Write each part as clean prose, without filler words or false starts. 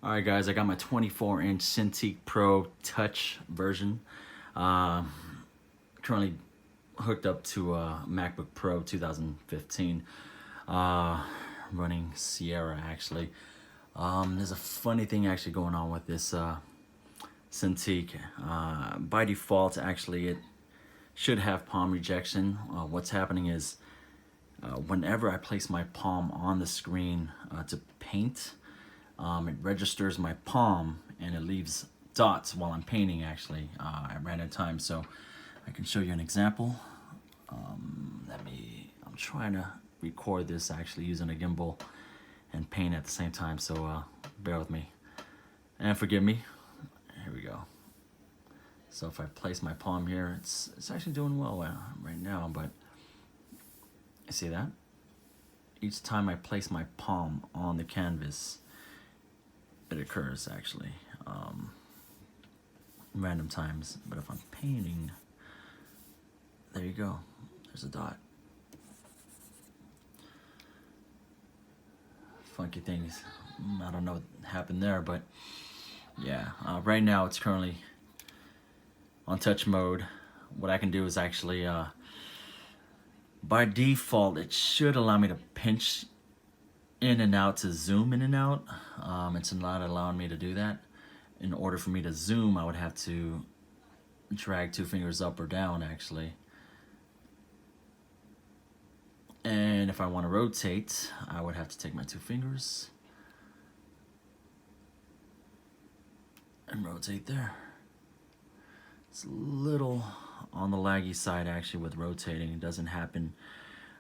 Alright guys, I got my 24-inch Cintiq Pro Touch version. Currently hooked up to a MacBook Pro 2015. Running Sierra actually. There's a funny thing actually going on with this Cintiq. By default actually it should have palm rejection. What's happening is whenever I place my palm on the screen to paint, it registers my palm and it leaves dots while I'm painting actually at random times. So I can show you an example. I'm trying to record this actually using a gimbal and paint at the same time, so bear with me and forgive me. Here we go. So if I place my palm here, it's actually doing well right now, but you see that? Each time I place my palm on the canvas, it occurs actually random times. But if I'm painting, there you go, there's a dot. Funky things, I don't know what happened there, but yeah, right now it's currently on touch mode. What I can do is actually by default it should allow me to pinch in and out to zoom in and out. It's not allowing me to do that. In order for me to zoom, I would have to drag 2 fingers up or down actually. And if I want to rotate, I would have to take my 2 fingers and rotate there. It's a little on the laggy side actually with rotating. It doesn't happen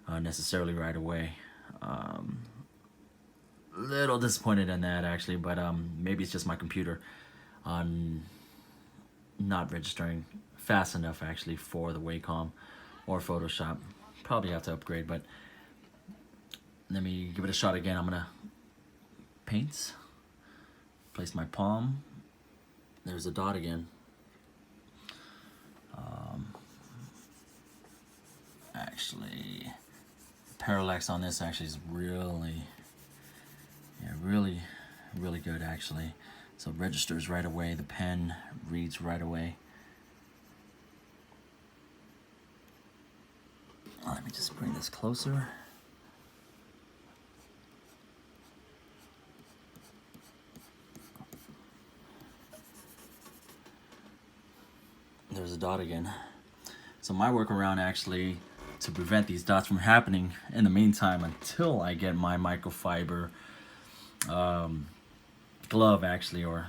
necessarily right away. Little disappointed in that actually, but maybe it's just my computer not registering fast enough actually for the Wacom or Photoshop. Probably have to upgrade, but let me give it a shot again. I'm gonna paint, place my palm, there's a dot again. Actually, parallax on this actually is really good actually. So it registers right away, the pen reads right away. Let me just bring this closer. There's a dot again. So my workaround actually to prevent these dots from happening in the meantime until I get my microfiber glove actually, or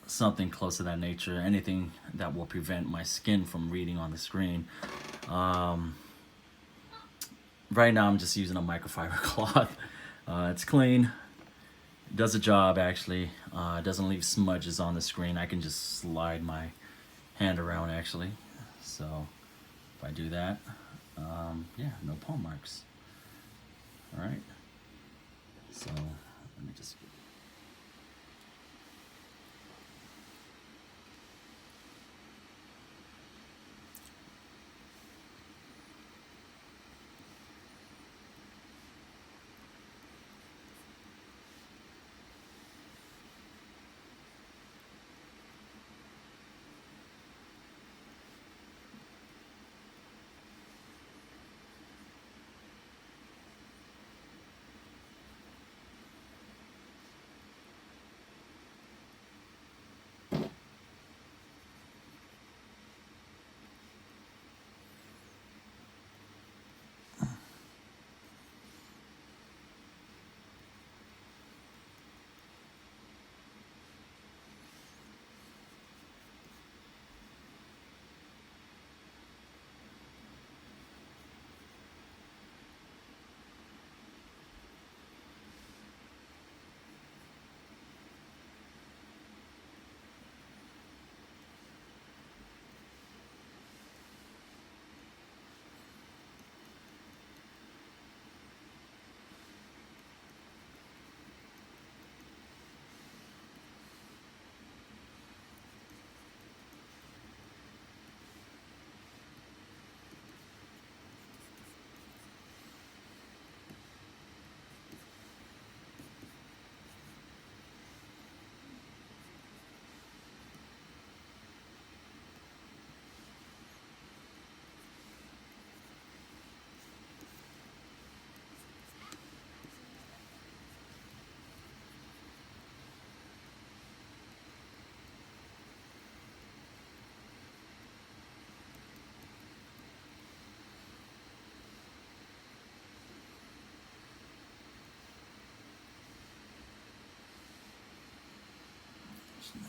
something close to that nature, anything that will prevent my skin from reading on the screen. Right now I'm just using a microfiber cloth. It's clean, does the job actually, doesn't leave smudges on the screen. I can just slide my hand around actually. So if I do that, yeah, no palm marks. All right, so let me just actually.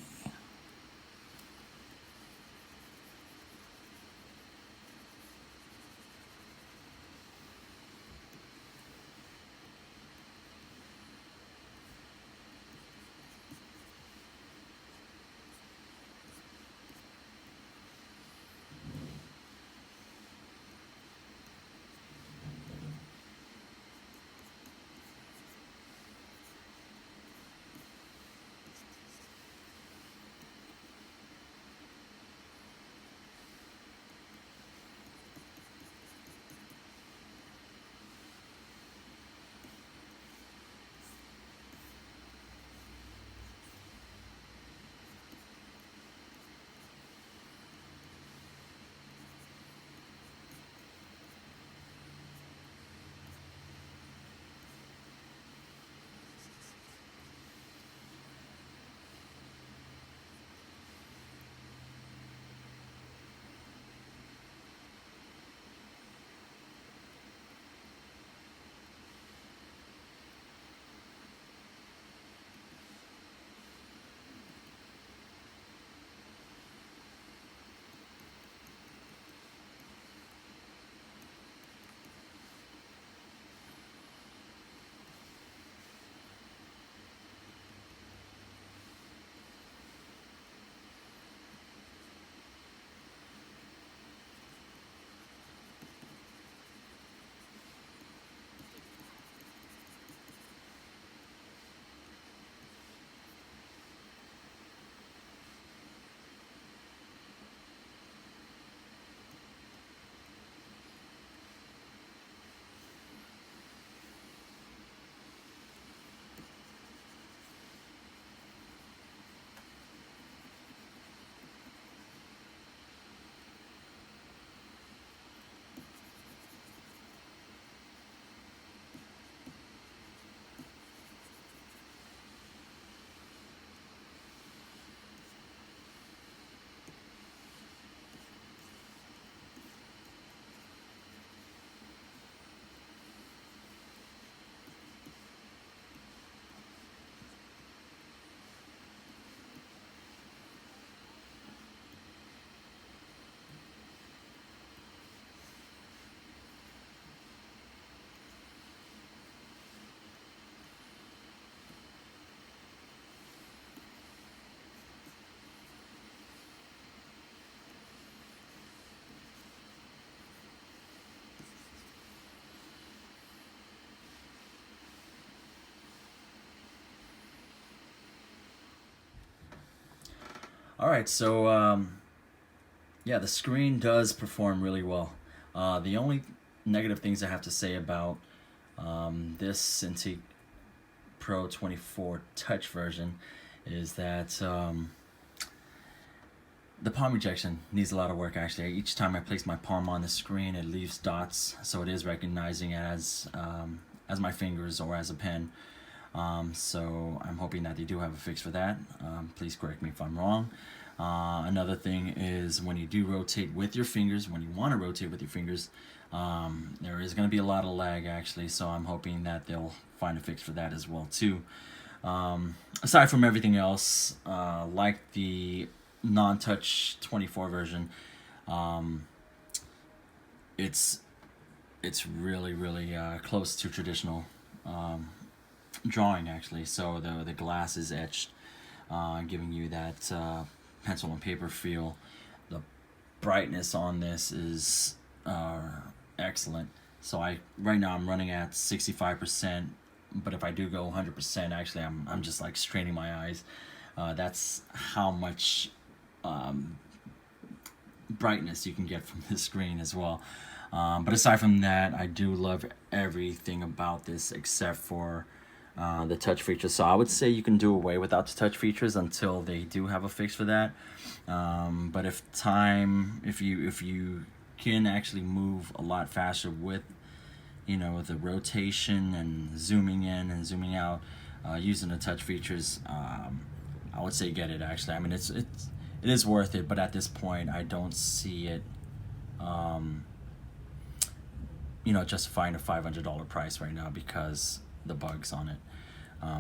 All right, so yeah, the screen does perform really well. The only negative things I have to say about this Cintiq Pro 24 Touch version is that the palm ejection needs a lot of work. Actually, each time I place my palm on the screen, it leaves dots, so it is recognizing as my fingers or as a pen. So I'm hoping that they do have a fix for that. Please correct me if I'm wrong. Another thing is when you do rotate with your fingers, when you want to rotate with your fingers, there is going to be a lot of lag actually, so I'm hoping that they'll find a fix for that as well too. Aside from everything else, like the non-touch 24 version, it's really close to traditional drawing actually. So the glass is etched, giving you that pencil and paper feel. The brightness on this is excellent. So right now I'm running at 65%, but if I do go 100%, actually I'm just like straining my eyes. That's how much brightness you can get from the screen as well. But aside from that, I do love everything about this except for the touch features. So I would say you can do away without the touch features until they do have a fix for that. But if you can actually move a lot faster with, you know, the rotation and zooming in and zooming out using the touch features, I would say get it actually. I mean, it is worth it, but at this point I don't see it you know, justifying a $500 price right now because the bugs on it.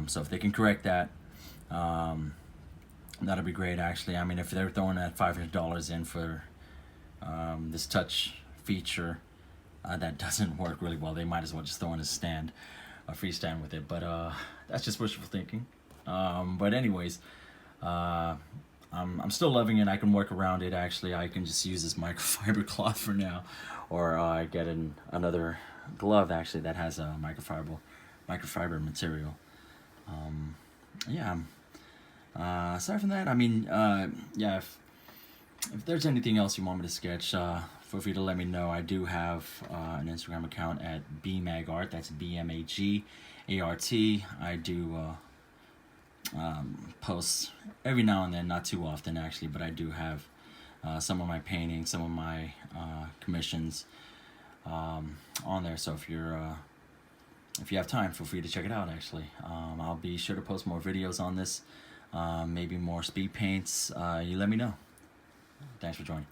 So if they can correct that, that'd be great actually. I mean, if they're throwing that $500 in for this touch feature that doesn't work really well, they might as well just throw in a stand, a free stand with it. But that's just wishful thinking. But anyways, I'm still loving it. I can work around it actually. I can just use this microfiber cloth for now, or get another glove actually that has a microfiber material. Yeah. Aside from that, I mean, yeah. If there's anything else you want me to sketch, feel free to let me know. I do have an Instagram account at bmagart. That's BMAGART. I do post every now and then, not too often actually, but I do have some of my paintings, some of my commissions on there. So if you have time, feel free to check it out actually. I'll be sure to post more videos on this, maybe more speed paints. You let me know. Thanks for joining.